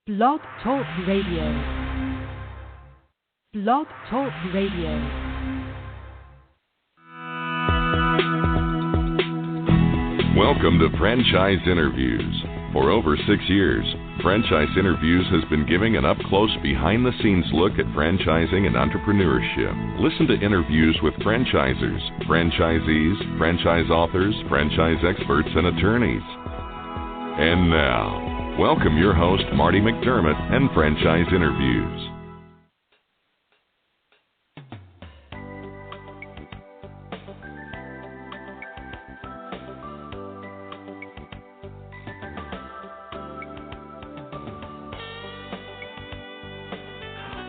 Blog Talk Radio. Blog Talk Radio. Welcome to Franchise Interviews. For over 6 years, Franchise Interviews has been giving an up-close, behind-the-scenes look at franchising and entrepreneurship. Listen to interviews with franchisers, franchisees, franchise authors, franchise experts, and attorneys. And now, welcome your host, Marty McDermott, and Franchise Interviews.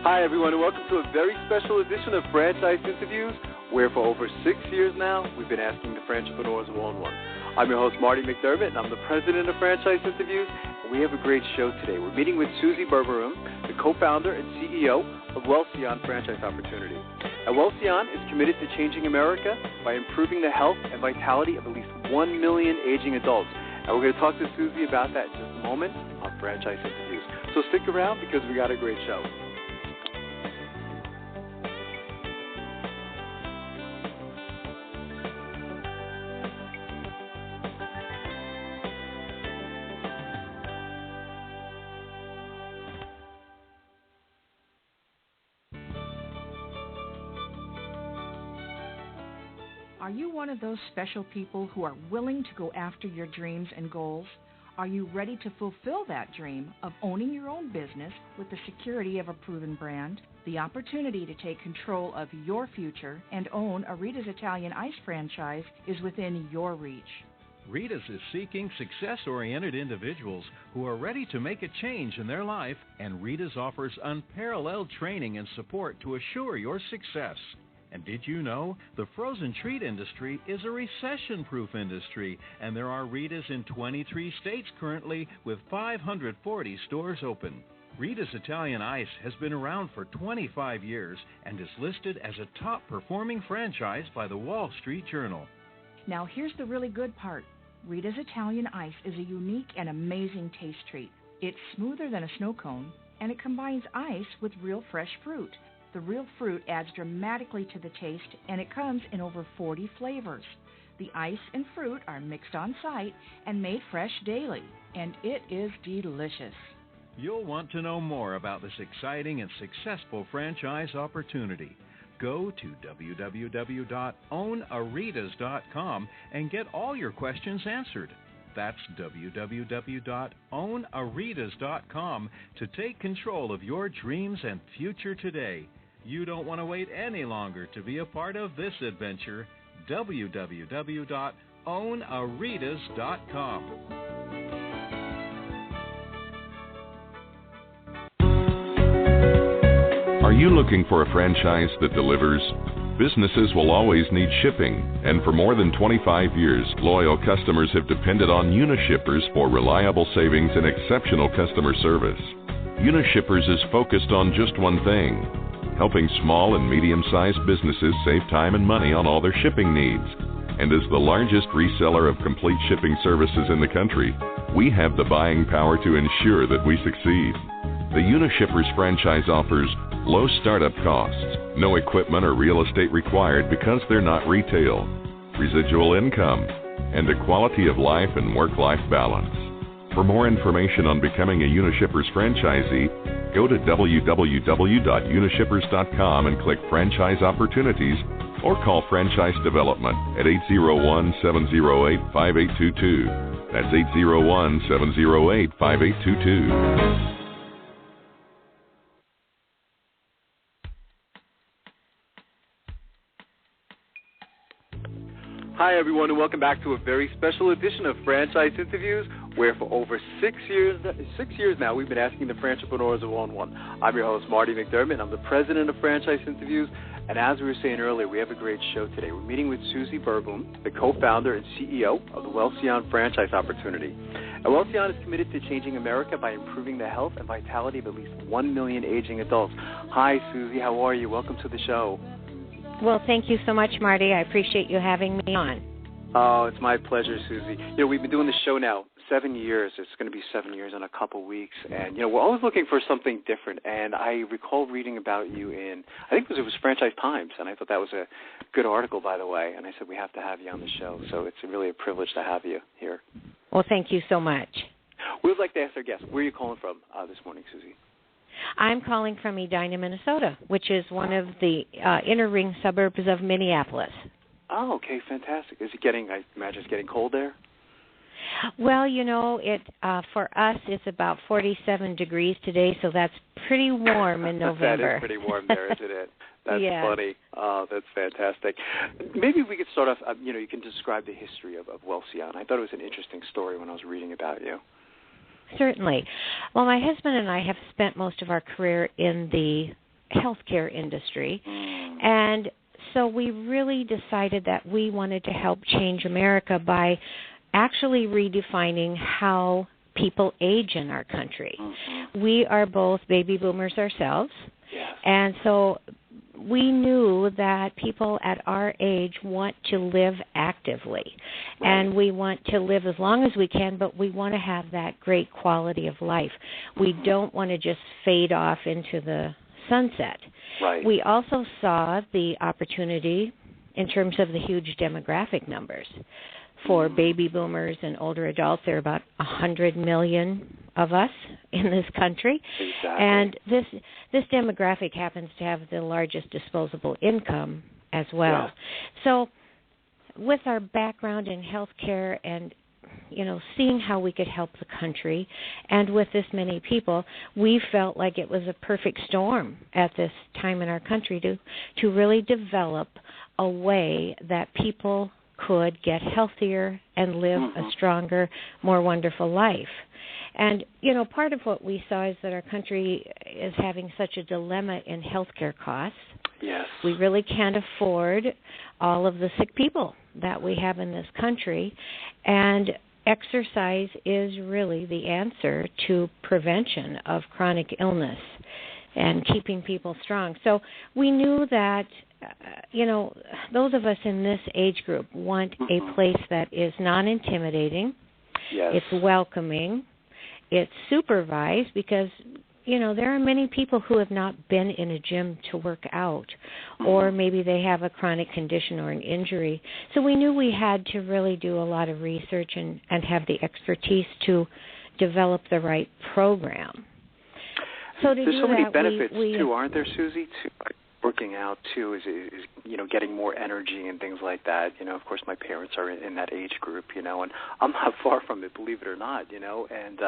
Hi, everyone, and welcome to a very special edition of Franchise Interviews, where for over 6 years now, we've been asking the Frantrepreneurs one-on-one. I'm your host, Marty McDermott, and I'm the president of Franchise Interviews, and we have a great show today. We're meeting with Suzy Boerboom, the co-founder and CEO of Welcyon Franchise Opportunity. And Welcyon is committed to changing America by improving the health and vitality of at least 1 million aging adults. And we're going to talk to Suzy about that in just a moment on Franchise Interviews. So stick around because we got a great show. Are you one of those special people who are willing to go after your dreams and goals? Are you ready to fulfill that dream of owning your own business with the security of a proven brand? The opportunity to take control of your future and own a Rita's Italian Ice franchise is within your reach. Rita's is seeking success-oriented individuals who are ready to make a change in their life, and Rita's offers unparalleled training and support to assure your success. And did you know the frozen treat industry is a recession-proof industry, and there are Rita's in 23 states currently with 540 stores open. Rita's Italian Ice has been around for 25 years and is listed as a top-performing franchise by the Wall Street Journal. Now here's the really good part. Rita's Italian Ice is a unique and amazing taste treat. It's smoother than a snow cone, and it combines ice with real fresh fruit. The real fruit adds dramatically to the taste, and it comes in over 40 flavors. The ice and fruit are mixed on site and made fresh daily, and it is delicious. You'll want to know more about this exciting and successful franchise opportunity. Go to www.ownaritas.com and get all your questions answered. That's www.ownaritas.com to take control of your dreams and future today. You don't want to wait any longer to be a part of this adventure. www.ownaritas.com. Are you looking for a franchise that delivers? Businesses will always need shipping, and for more than 25 years, loyal customers have depended on Unishippers for reliable savings and exceptional customer service. Unishippers is focused on just one thing: helping small and medium-sized businesses save time and money on all their shipping needs. And as the largest reseller of complete shipping services in the country, we have the buying power to ensure that we succeed. The Unishippers franchise offers low startup costs, no equipment or real estate required because they're not retail, residual income, and a quality of life and work-life balance. For more information on becoming a Unishippers franchisee, go to www.unishippers.com and click Franchise Opportunities, or call Franchise Development at 801-708-5822. That's 801-708-5822. Hi, everyone, and welcome back to a very special edition of Franchise Interviews, where for over 6 years now, we've been asking the Frantrepreneurs one-on-one. I'm your host, Marty McDermott. I'm the president of Franchise Interviews, and as we were saying earlier, we have a great show today. We're meeting with Suzy Boerboom, the co-founder and CEO of the Welcyon Franchise Opportunity. And Welcyon is committed to changing America by improving the health and vitality of at least 1 million aging adults. Hi, Suzy. How are you? Welcome to the show. Well, thank you so much, Marty. I appreciate you having me on. Oh, it's my pleasure, Suzy. We've been doing this show now 7 years. It's going to be 7 years in a couple weeks. And, we're always looking for something different. And I recall reading about you in, I think it was Franchise Times, and I thought that was a good article, by the way. And I said, we have to have you on the show. So it's really a privilege to have you here. Well, thank you so much. We would like to ask our guests, where are you calling from this morning, Suzy? I'm calling from Edina, Minnesota, which is one of the inner ring suburbs of Minneapolis. Oh, okay, fantastic. Is it getting, I imagine it's getting cold there? Well, it for us, it's about 47 degrees today, so that's pretty warm in November. That is pretty warm there, isn't it? That's funny. Oh, that's fantastic. Maybe we could start off, you can describe the history of Welcyon. I thought it was an interesting story when I was reading about you. Certainly. Well, my husband and I have spent most of our career in the healthcare industry, and so we really decided that we wanted to help change America by actually redefining how people age in our country. We are both baby boomers ourselves, and so we knew that people at our age want to live actively, and we want to live as long as we can, but we want to have that great quality of life. We don't want to just fade off into the sunset. We also saw the opportunity in terms of the huge demographic numbers. For baby boomers and older adults, there are about 100 million of us in this country. Exactly. And this demographic happens to have the largest disposable income as well. So with our background in healthcare and seeing how we could help the country, and with this many people, we felt like it was a perfect storm at this time in our country to really develop a way that people could get healthier and live a stronger, more wonderful life. And, part of what we saw is that our country is having such a dilemma in healthcare costs. Yes. We really can't afford all of the sick people that we have in this country, and exercise is really the answer to prevention of chronic illness and keeping people strong. So we knew that, those of us in this age group want a place that is non-intimidating, it's welcoming, it's supervised, because, there are many people who have not been in a gym to work out, or maybe they have a chronic condition or an injury. So we knew we had to really do a lot of research and have the expertise to develop the right program. So there's so many benefits, too, aren't there, Suzy, to working out, too, is getting more energy and things like that. Of course, my parents are in that age group, and I'm not far from it, believe it or not, and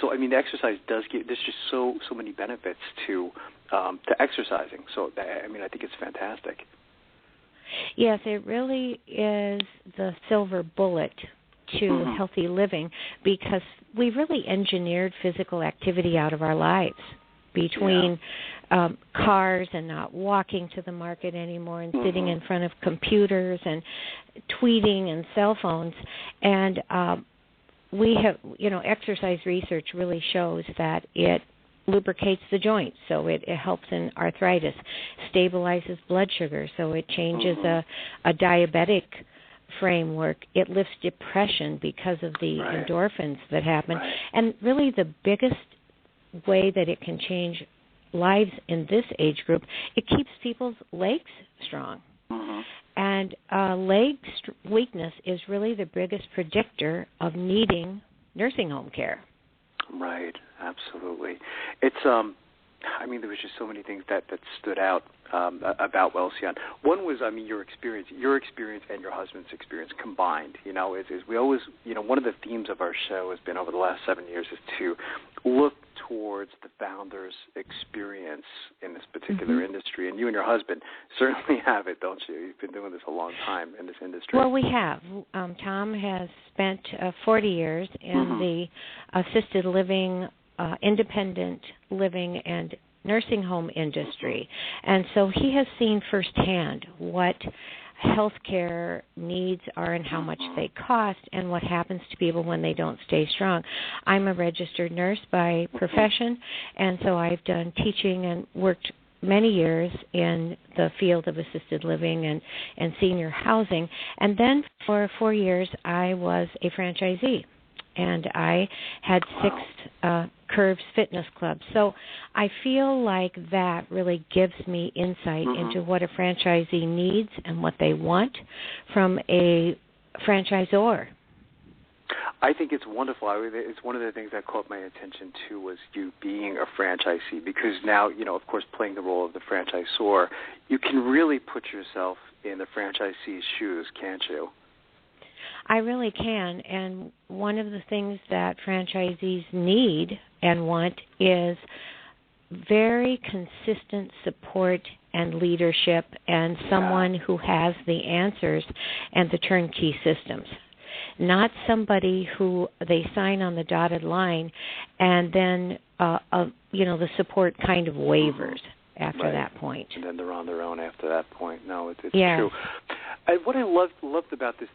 so, the exercise does give, there's just so many benefits to exercising. So, I think it's fantastic. Yes, it really is the silver bullet to healthy living, because we really engineered physical activity out of our lives between cars and not walking to the market anymore and sitting in front of computers and tweeting and cell phones. And we have, exercise research really shows that it lubricates the joints, so it helps in arthritis, stabilizes blood sugar, so it changes a diabetic framework. It lifts depression because of the endorphins that happen. And really the biggest way that it can change lives in this age group, it keeps people's legs strong. And leg weakness is really the biggest predictor of needing nursing home care. Right, absolutely. It's there was just so many things that stood out about Welcyon. One was, your experience and your husband's experience combined. Is we always, one of the themes of our show has been over the last 7 years is to look towards the founder's experience in this particular industry. And you and your husband certainly have it, don't you? You've been doing this a long time in this industry. Well, we have. Tom has spent 40 years in the assisted living, independent living, and nursing home industry. And so he has seen firsthand what healthcare needs are and how much they cost and what happens to people when they don't stay strong. I'm a registered nurse by profession, and so I've done teaching and worked many years in the field of assisted living and senior housing. And then for 4 years, I was a franchisee. And I had 6 Curves Fitness clubs. So I feel like that really gives me insight into what a franchisee needs and what they want from a franchisor. I think it's wonderful. It's one of the things that caught my attention, too, was you being a franchisee, because now, of course, playing the role of the franchisor, you can really put yourself in the franchisee's shoes, can't you? I really can, and one of the things that franchisees need and want is very consistent support and leadership and someone who has the answers and the turnkey systems. Not somebody who they sign on the dotted line and then, the support kind of wavers after that point. And then they're on their own after that point. No, it's yes. true. What I loved about this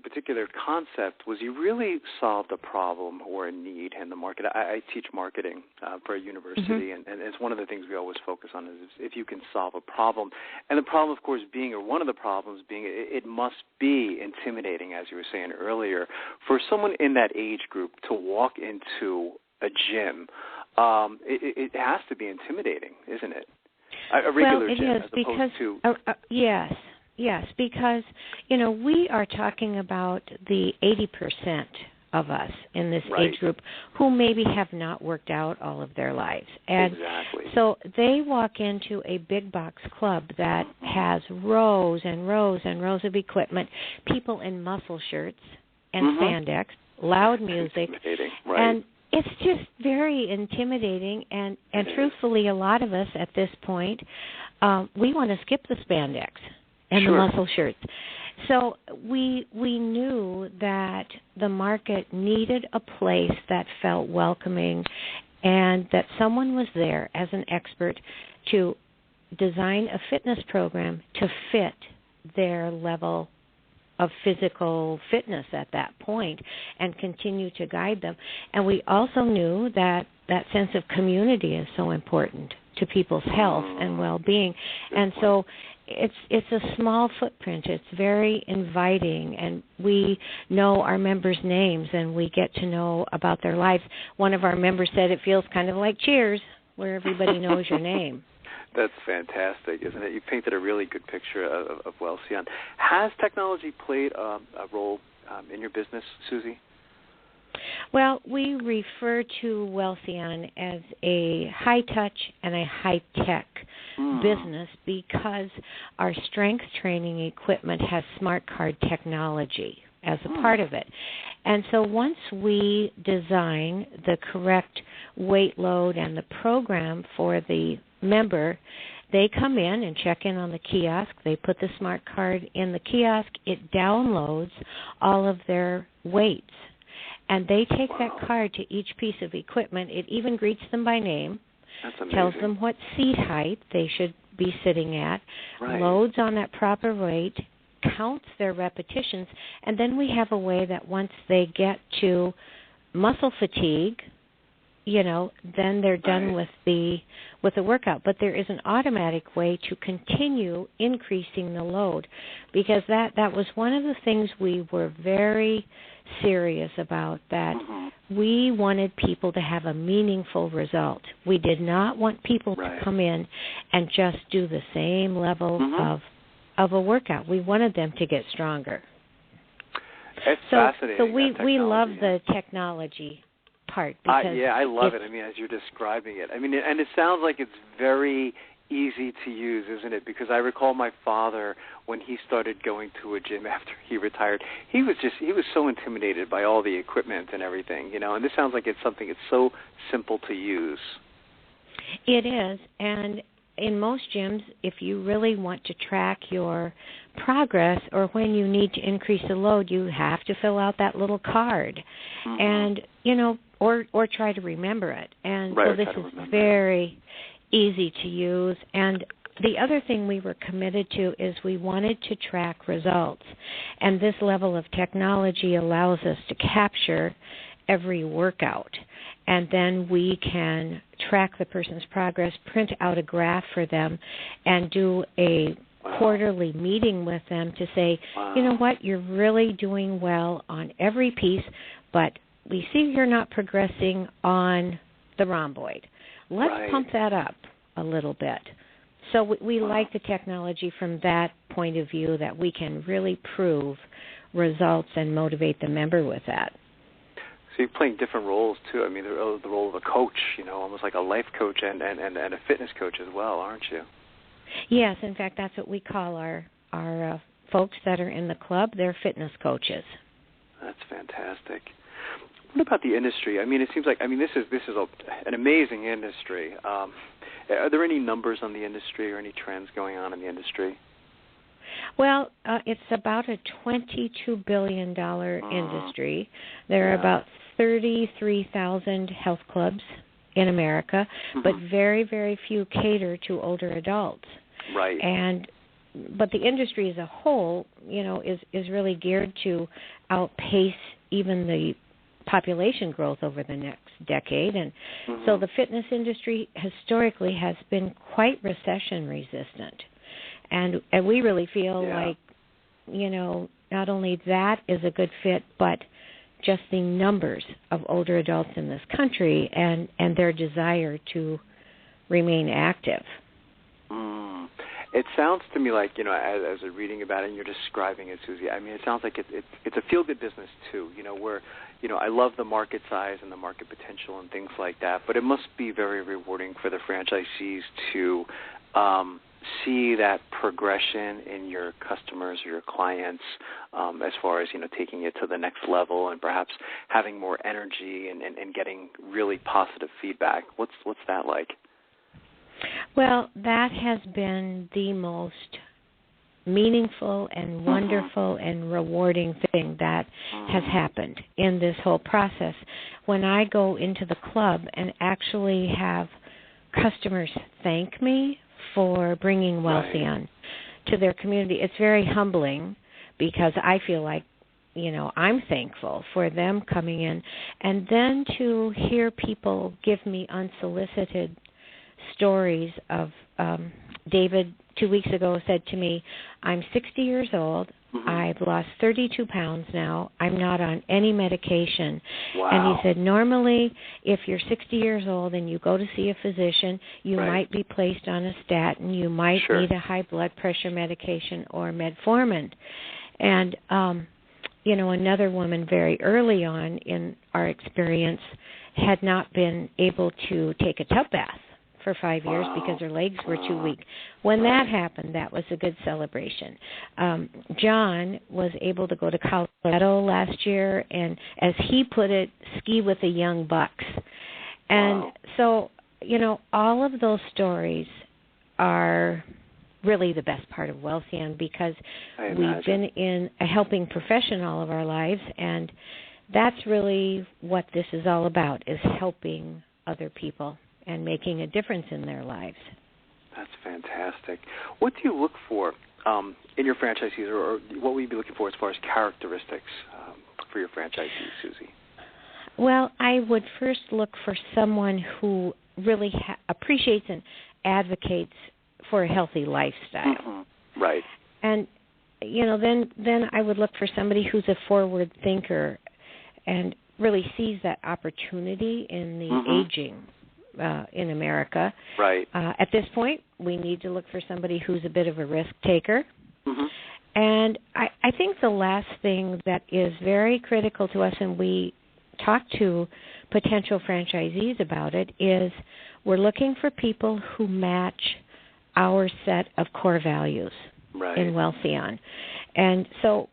particular concept was you really solved a problem or a need in the market. I teach marketing for a university, and it's one of the things we always focus on is if you can solve a problem. And the problem, of course, being, or one of the problems being, it must be intimidating, as you were saying earlier, for someone in that age group to walk into a gym. It has to be intimidating, isn't it? A regular gym, as opposed to... Yes, because, we are talking about the 80% of us in this age group who maybe have not worked out all of their lives. And so they walk into a big box club that has rows and rows and rows of equipment, people in muscle shirts and spandex, loud music, and it's just very intimidating. And truthfully, a lot of us at this point, we want to skip the spandex and the muscle shirts. So we knew that the market needed a place that felt welcoming and that someone was there as an expert to design a fitness program to fit their level of physical fitness at that point and continue to guide them. And we also knew that sense of community is so important to people's health and well-being. And so it's a small footprint. It's very inviting, and we know our members' names, and we get to know about their lives. One of our members said it feels kind of like Cheers, where everybody knows your name. That's fantastic, isn't it? You painted a really good picture of Welcyon. Has technology played a role in your business, Suzy? Well, we refer to Welcyon as a high-touch and a high-tech business because our strength training equipment has smart card technology as a part of it. And so once we design the correct weight load and the program for the member, they come in and check in on the kiosk. They put the smart card in the kiosk. It downloads all of their weights. And they take that card to each piece of equipment. It even greets them by name, tells them what seat height they should be sitting at, loads on that proper weight, counts their repetitions, and then we have a way that once they get to muscle fatigue, then they're done with the workout. But there is an automatic way to continue increasing the load, because that was one of the things we were very serious about, that we wanted people to have a meaningful result. We did not want people to come in and just do the same level of a workout. We wanted them to get stronger. It's fascinating. So we love the technology part. Because I love it. I mean, as you're describing it. I mean, and it sounds like it's very easy to use, isn't it? Because I recall my father, when he started going to a gym after he retired, he was so intimidated by all the equipment and everything, and this sounds like it's so simple to use. It is, and in most gyms, if you really want to track your progress or when you need to increase the load, you have to fill out that little card, and or try to remember it. And so this is very easy to use. And the other thing we were committed to is we wanted to track results, and this level of technology allows us to capture every workout. and then we can track the person's progress, print out a graph for them, and do a quarterly meeting with them to say, you know what, you're really doing well on every piece, but we see you're not progressing on the rhomboid. Let's pump that up a little bit. So we like the technology from that point of view, that we can really prove results and motivate the member with that. So you're playing different roles, too. I mean, the role of a coach, almost like a life coach and a fitness coach as well, aren't you? Yes. In fact, that's what we call our folks that are in the club. They're fitness coaches. That's fantastic. What about the industry? I mean, it seems like this is an amazing industry. Are there any numbers on the industry or any trends going on in the industry? Well, it's about a $22 billion industry. There are about 33,000 health clubs in America, but very, very few cater to older adults. Right. But the industry as a whole, is really geared to outpace even the population growth over the next decade. And so the fitness industry historically has been quite recession resistant. And we really feel like, not only that is a good fit, but just the numbers of older adults in this country and their desire to remain active. It sounds to me like, as I'm reading about it and you're describing it, Suzy, it sounds like it's a feel-good business, too, where, I love the market size and the market potential and things like that, but it must be very rewarding for the franchisees to see that progression in your customers or your clients as far as, taking it to the next level and perhaps having more energy and getting really positive feedback. What's that like? Well, that has been the most meaningful and wonderful and rewarding thing that has happened in this whole process. When I go into the club and actually have customers thank me for bringing Welcyon to their community, it's very humbling because I feel like, I'm thankful for them coming in. And then to hear people give me unsolicited stories of David 2 weeks ago said to me, I'm 60 years old. I've lost 32 pounds now. I'm not on any medication. Wow. And he said, normally, if you're 60 years old and you go to see a physician, you might be placed on a statin. You might need a high blood pressure medication or metformin. And, another woman very early on in our experience had not been able to take a tub bath for 5 years because her legs were too weak. When that happened, that was a good celebration. John was able to go to Colorado last year and, as he put it, ski with the young bucks. And so, all of those stories are really the best part of Welcyon because we've been in a helping profession all of our lives, and that's really what this is all about, is helping other people and making a difference in their lives. That's fantastic. What do you look for in your franchisees, or what would you be looking for as far as characteristics for your franchisees, Suzy? Well, I would first look for someone who really appreciates and advocates for a healthy lifestyle. Right. And, then I would look for somebody who's a forward thinker and really sees that opportunity in the aging in America. Right. At this point, we need to look for somebody who's a bit of a risk taker. And I think the last thing that is very critical to us, and we talk to potential franchisees about it, is we're looking for people who match our set of core values in Welcyon. And so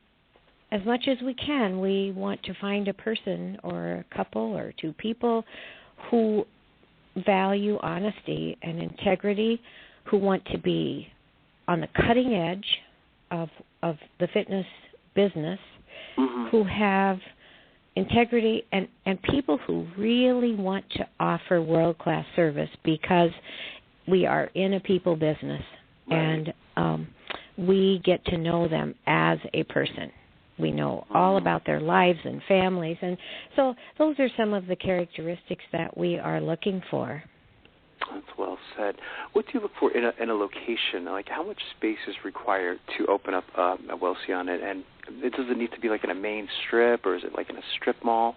as much as we can, we want to find a person or a couple or two people who value honesty and integrity, who want to be on the cutting edge of the fitness business, who have integrity, and people who really want to offer world-class service, because we are in a people business, and we get to know them as a person. We know all about their lives and families. And so those are some of the characteristics that we are looking for. That's well said. What do you look for in a location? Like, how much space is required to open up a Welcyon? And does it need to be like in a main strip, or is it like in a strip mall?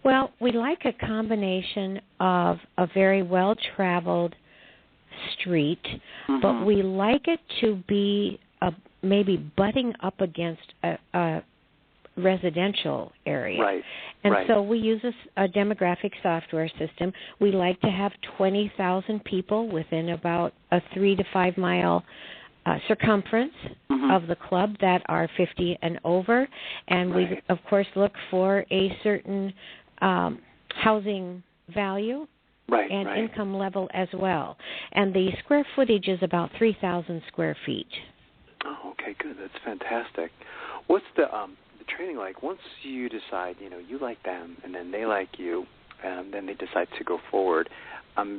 Well, we like a combination of a very well-traveled street, but we like it to be maybe butting up against a residential area. Right. And so we use a demographic software system. We like to have 20,000 people within about a 3 to 5 mile circumference of the club that are 50 and over. And we, of course, look for a certain housing value and income level as well. And the square footage is about 3,000 square feet. Oh, okay, good. That's fantastic. What's the training like? Once you decide, you like them, and then they like you, and then they decide to go forward,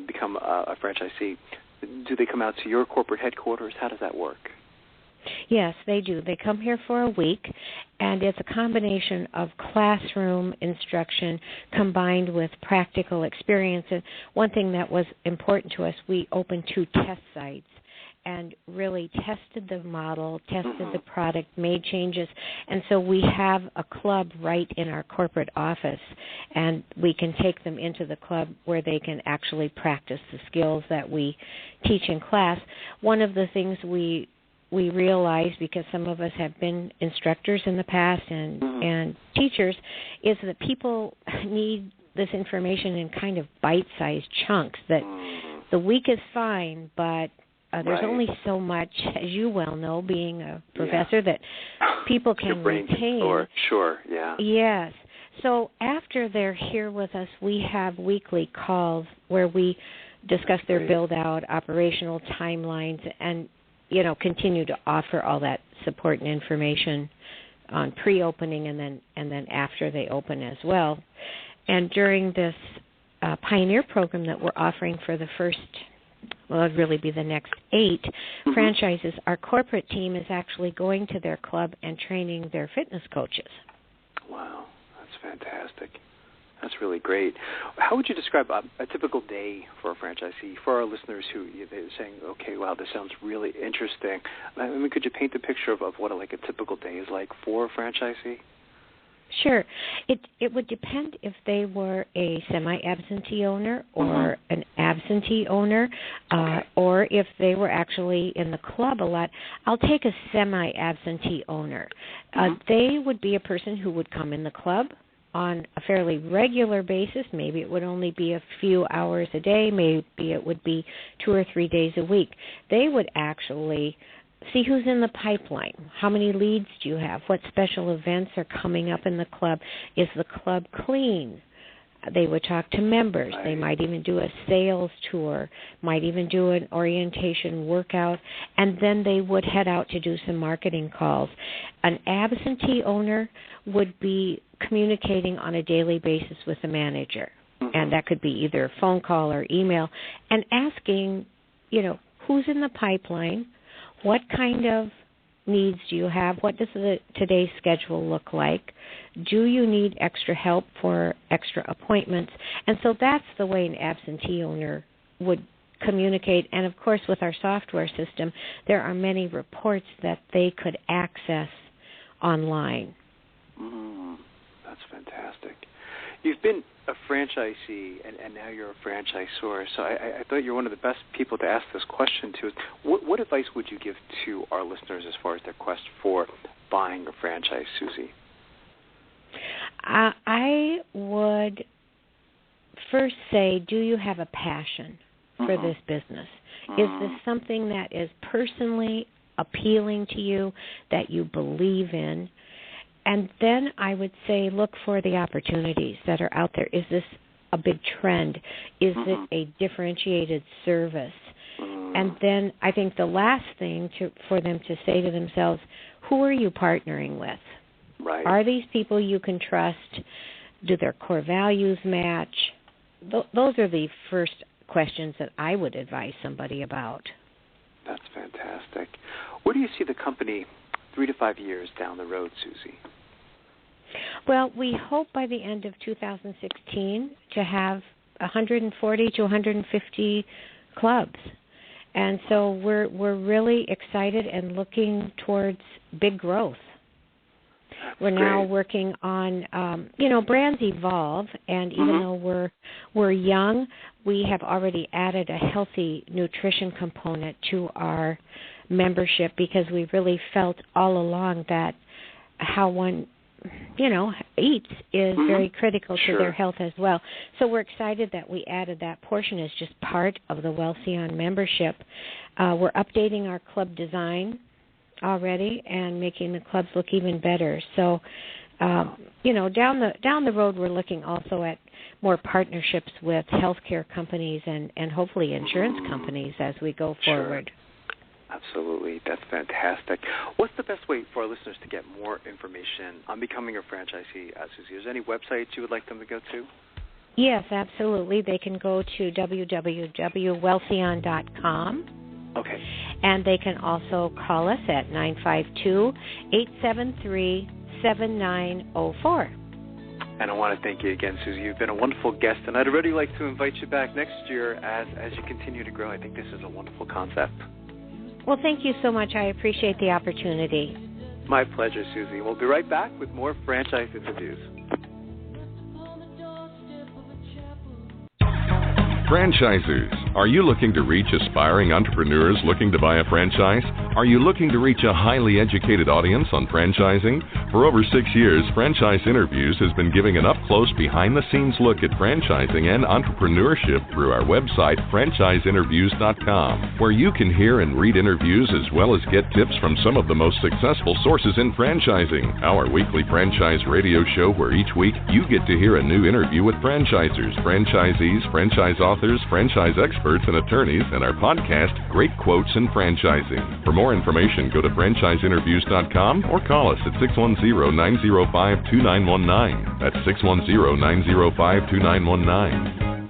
become a franchisee, do they come out to your corporate headquarters? How does that work? Yes, they do. They come here for a week, and it's a combination of classroom instruction combined with practical experience. And one thing that was important to us, we opened 2 test sites and really tested the model, tested the product, made changes. And so we have a club right in our corporate office, and we can take them into the club where they can actually practice the skills that we teach in class. One of the things we realize, because some of us have been instructors in the past and teachers, is that people need this information in kind of bite-sized chunks, that the week is fine, but there's only so much, as you well know, being a professor, that people can retain. Sure, yeah. Yes. So after they're here with us, we have weekly calls where we discuss their build-out, operational timelines, and continue to offer all that support and information on pre-opening and then after they open as well. And during this Pioneer program that we're offering for the first, well, it'd really be the next 8 franchises, our corporate team is actually going to their club and training their fitness coaches. Wow, that's fantastic. That's really great. How would you describe a typical day for a franchisee, for our listeners who they're saying, okay, wow, this sounds really interesting? I mean, could you paint the picture of what a typical day is like for a franchisee? Sure. It would depend if they were a semi-absentee owner or an absentee owner, or if they were actually in the club a lot. I'll take a semi-absentee owner. They would be a person who would come in the club on a fairly regular basis. Maybe it would only be a few hours a day. Maybe it would be 2 or 3 days a week. They would actually see who's in the pipeline. How many leads do you have? What special events are coming up in the club? Is the club clean? They would talk to members. They might even do a sales tour, might even do an orientation workout, and then they would head out to do some marketing calls. An absentee owner would be communicating on a daily basis with the manager, and that could be either a phone call or email, and asking, who's in the pipeline, what kind of needs do you have, what does today's schedule look like, do you need extra help for extra appointments? And so that's the way an absentee owner would communicate. And, of course, with our software system, there are many reports that they could access online. That's fantastic. You've been a franchisee, and now you're a franchisor, so I thought you're one of the best people to ask this question to. What advice would you give to our listeners as far as their quest for buying a franchise, Suzy? I would first say, do you have a passion for this business? Is this something that is personally appealing to you, that you believe in? And then I would say look for the opportunities that are out there. Is this a big trend? Is it a differentiated service? And then I think the last thing for them to say to themselves, who are you partnering with? Right. Are these people you can trust? Do their core values match? Those are the first questions that I would advise somebody about. That's fantastic. Where do you see the company 3 to 5 years down the road, Suzy? Well, we hope by the end of 2016 to have 140 to 150 clubs. And so we're really excited and looking towards big growth. We're now working on, brands evolve, and even though we're young, we have already added a healthy nutrition component to our membership because we really felt all along that how one eats is very critical to their health as well. So we're excited that we added that portion as just part of the Welcyon membership. We're updating our club design already and making the clubs look even better. So, down the road, we're looking also at more partnerships with healthcare companies and hopefully insurance companies as we go forward. Absolutely. That's fantastic. What's the best way for our listeners to get more information on becoming a franchisee, Suzy? Is there any websites you would like them to go to? Yes, absolutely. They can go to www.welcyon.com. Okay. And they can also call us at 952-873-7904. And I want to thank you again, Suzy. You've been a wonderful guest, and I'd really like to invite you back next year as you continue to grow. I think this is a wonderful concept. Well, thank you so much. I appreciate the opportunity. My pleasure, Suzy. We'll be right back with more franchise interviews. Franchisers, are you looking to reach aspiring entrepreneurs looking to buy a franchise? Are you looking to reach a highly educated audience on franchising? For over 6 years, Franchise Interviews has been giving an up-close, behind-the-scenes look at franchising and entrepreneurship through our website, franchiseinterviews.com, where you can hear and read interviews as well as get tips from some of the most successful sources in franchising. Our weekly franchise radio show where each week you get to hear a new interview with franchisers, franchisees, franchise authors, franchise experts, and attorneys, and our podcast, Great Quotes in Franchising. For more information, go to franchiseinterviews.com or call us at 610-905-2919. That's 610-905-2919.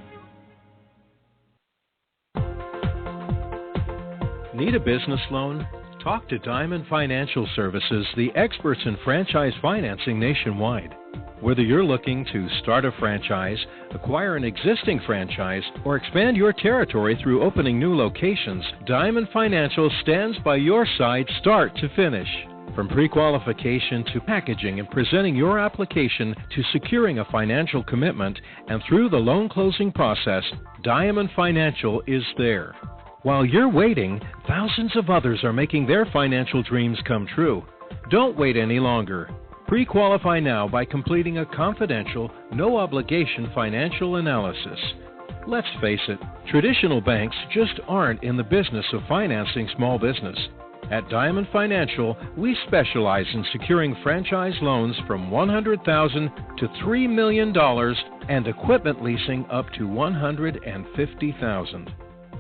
Need a business loan? Talk to Diamond Financial Services, the experts in franchise financing nationwide. Whether you're looking to start a franchise, acquire an existing franchise, or expand your territory through opening new locations, Diamond Financial stands by your side start to finish. From pre-qualification to packaging and presenting your application to securing a financial commitment and through the loan closing process, Diamond Financial is there. While you're waiting, thousands of others are making their financial dreams come true. Don't wait any longer. Pre-qualify now by completing a confidential, no-obligation financial analysis. Let's face it, traditional banks just aren't in the business of financing small business. At Diamond Financial, we specialize in securing franchise loans from $100,000 to $3 million and equipment leasing up to $150,000.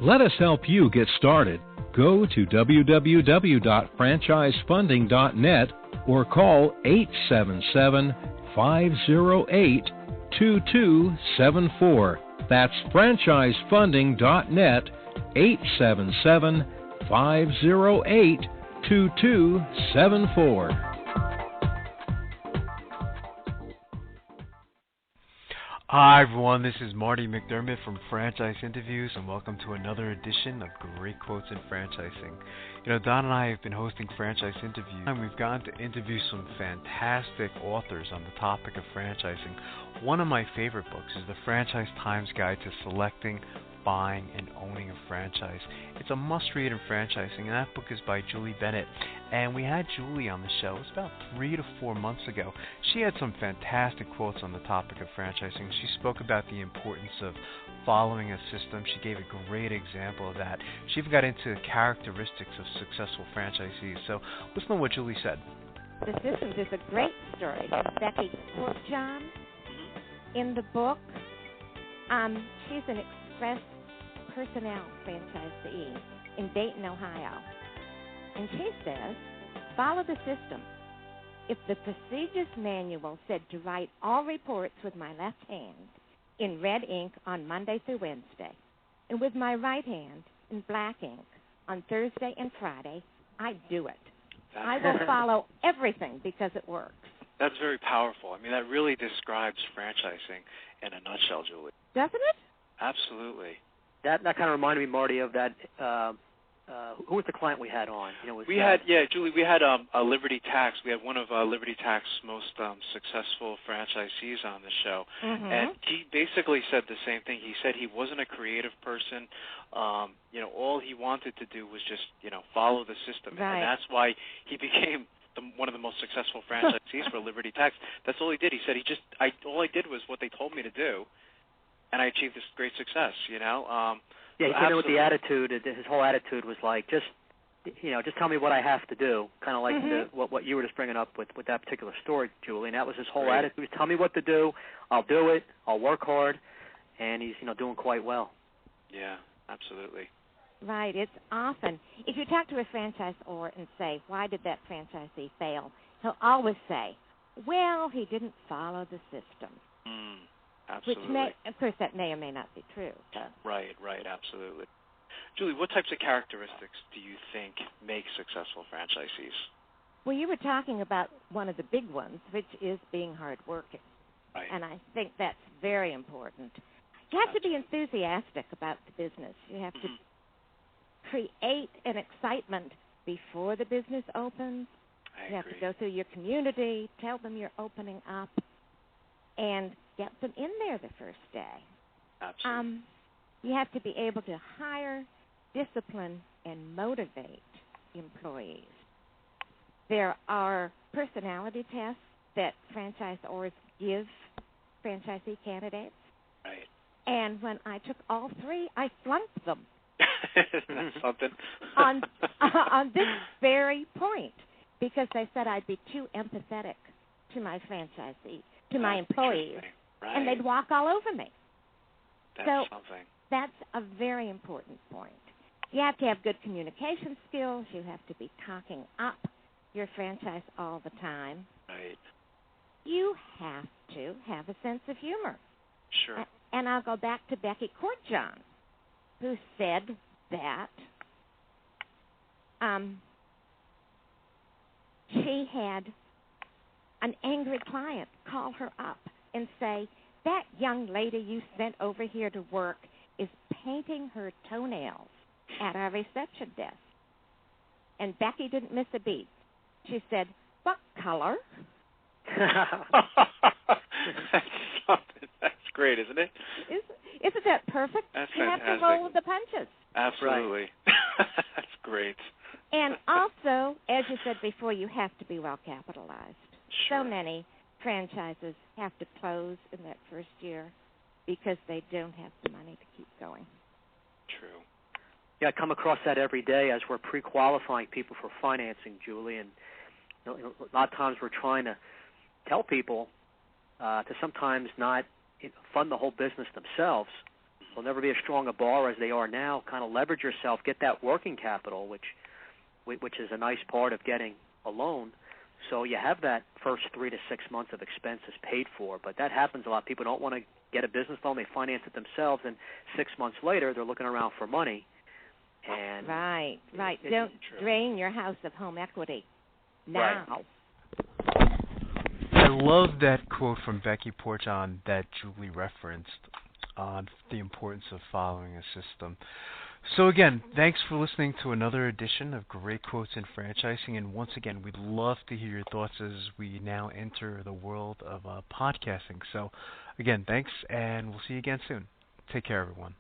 Let us help you get started. Go to www.franchisefunding.net or call 877-508-2274. That's franchisefunding.net, 877-508-2274. Hi everyone, this is Marty McDermott from Franchise Interviews, and welcome to another edition of Great Quotes in Franchising. Don and I have been hosting Franchise Interviews, and we've gotten to interview some fantastic authors on the topic of franchising. One of my favorite books is The Franchise Times Guide to Selecting, Buying, and Owning a Franchise. It's a must-read in franchising, and that book is by Julie Bennett. And we had Julie on the show. It was about 3 to 4 months ago. She had some fantastic quotes on the topic of franchising. She spoke about the importance of following a system. She gave a great example of that. She even got into characteristics of successful franchisees. So listen to what Julie said. The systems is a great story. Becky John in the book, she's an express personnel franchisee in Dayton, Ohio. And she says, follow the system. If the procedures manual said to write all reports with my left hand in red ink on Monday through Wednesday, and with my right hand in black ink on Thursday and Friday, I'd do it. I will follow everything because it works. That's very powerful. I mean, that really describes franchising in a nutshell, Julie. Doesn't it? Absolutely. That kind of reminded me, Marty, of that. Who was the client we had on? Julie, we had a Liberty Tax. We had one of Liberty Tax's most successful franchisees on the show, and he basically said the same thing. He said he wasn't a creative person. All he wanted to do was just follow the system, and that's why he became one of the most successcul franchisees for Liberty Tax. That's all he did. He said all I did was what they told me to do, and I achieved this great success. He came in with the attitude. His whole attitude was like, just tell me what I have to do. Kind of like what you were just bringing up with that particular story, Julie. And that was his whole attitude. Tell me what to do. I'll do it. I'll work hard. And he's doing quite well. Yeah, absolutely. Right. It's often, if you talk to a franchisor and say, why did that franchisee fail? He'll always say, well, he didn't follow the system. Absolutely. Of course, that may or may not be true. But. Right, absolutely. Julie, what types of characteristics do you think make successful franchisees? Well, you were talking about one of the big ones, which is being hardworking. Right. And I think that's very important. You have to be enthusiastic about the business. You have to create an excitement before the business opens. You have to go through your community, tell them you're opening up, and get them in there the first day. Absolutely. You have to be able to hire, discipline, and motivate employees. There are personality tests that franchisors give franchisee candidates. Right. And when I took all three, I flunked them. That's something. on this very point, because they said I'd be too empathetic to my franchisee, to my employees, and they'd walk all over me. That's something. That's a very important point. You have to have good communication skills. You have to be talking up your franchise all the time. Right. You have to have a sense of humor. Sure. And I'll go back to Becky Courtjohn, who said that she had an angry client call her up and say, that young lady you sent over here to work is painting her toenails at our reception desk. And Becky didn't miss a beat. She said, what color? That's great, isn't it? Isn't that perfect? That's you fantastic. have to roll with the punches. Absolutely. Right. That's great. And also, as you said before, you have to be well capitalized. Sure. So many franchises have to close in that first year because they don't have the money to keep going. True. Yeah, I come across that every day as we're pre-qualifying people for financing, Julie, and a lot of times we're trying to tell people to sometimes not fund the whole business themselves. They'll never be as strong a borrower as they are now. Kind of leverage yourself, get that working capital, which is a nice part of getting a loan. So you have that first 3 to 6 months of expenses paid for, but that happens a lot. People don't want to get a business loan. They finance it themselves, and 6 months later they're looking around for money. And right. Don't drain your house of home equity now. Right. I love that quote from Becky Courtjohn that Julie referenced on the importance of following a system. So again, thanks for listening to another edition of Great Quotes in Franchising. And once again, we'd love to hear your thoughts as we now enter the world of podcasting. So again, thanks, and we'll see you again soon. Take care, everyone.